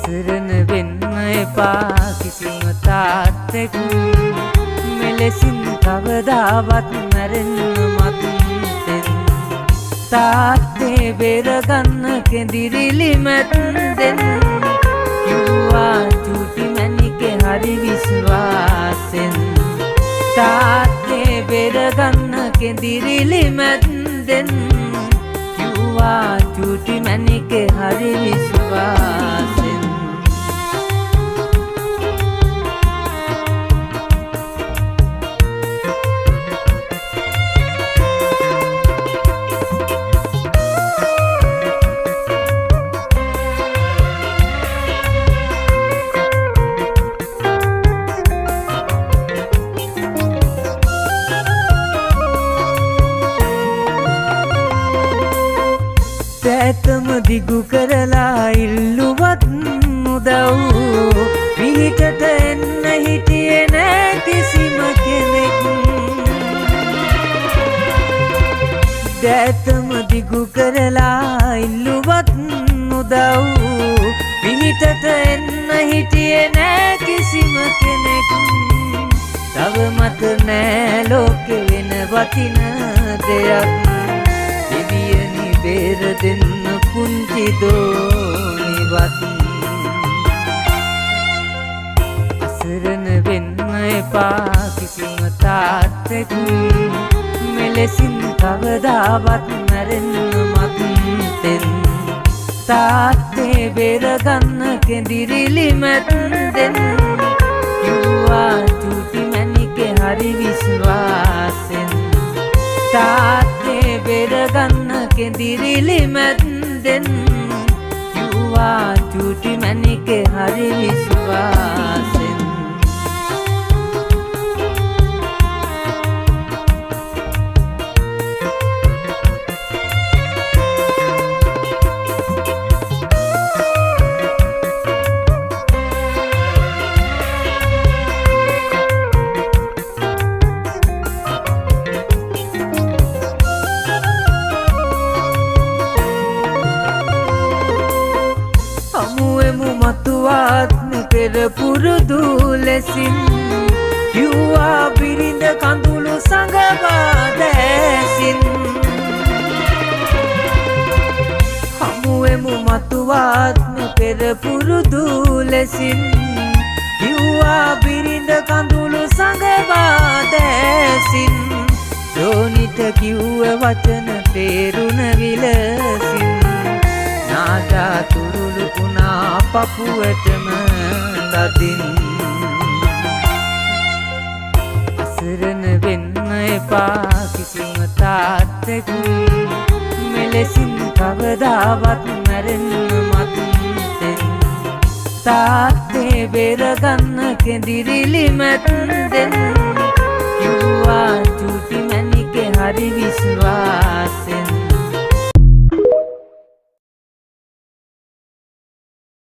අසරණ වෙන්න එපා කිසිම තාත්තෙක් මෙලෙසින් කවදාවත් මැරෙන්න මත්තෙන් තාත්තේ බේරගන්න කෙඳිරිලි මැද්දෙන් කිව්වා චූටි මැණිකේ හරි විශ්වාසෙන් තාත්තේ බේරගන්න කෙඳිරිලි මැද්දෙන් කිව්වා චූටි මැණිකේ හරි විශ්වාසෙන් පැතම දිගු කරලා ඉල්ලුවත් උදව් පිහිටට එන්න හිටියේ නෑ කිසිම කෙනෙක් පැතම දිගු කරලා ඉල්ලුවත් උදව් පිහිටට එන්න හිටියේ නෑ කිසිම කෙනෙක් තව මත නෑ ලෝකෙ වෙන වටින දෙයක් දෙවියනි බේර දෙන්න පුංචි දෝනිවත් අසරණ වෙන්න එපා කිසිම තාත්තෙක් මෙලෙසින් කවදාවත් මැරෙන්න මත්තෙන් තාත්තේ බේරගන්න කෙඳිරිලි මැද්දෙන් කිව්වා චූටි මැණිකේ හරි විශ්වාසෙන් තාත්තේ බේරගන්න කෙඳිරිලි මැද්දෙන් කිව්වා චූටි මැණිකේ හරි විශ්වාසෙන් මතුවාත්ම පෙර පුරුදු ලෙසින් කිව්වා බිරිඳ කඳුළු සඟවා දැසින් හමුවෙමු මතුවාත්ම පෙර පුරුදු ලෙසින් කිව්වා බිරිඳ කඳුළු සඟවා දැසින් දෝනිට කිව්ව වචන තේරුණ විලසින් නාදා තුරුළු වුණා පපුවටම තදින් අසරණ වෙන්න එපා කිසිම තාත්තෙක් මෙලෙසින් කවදාවත් මැරෙන්න මත්තෙන් තාත්තේ බේරගන්න කෙඳිරිලි මැද්දෙන් කිව්වා චූටි මැණිකේ හරි විශ්වාසෙන්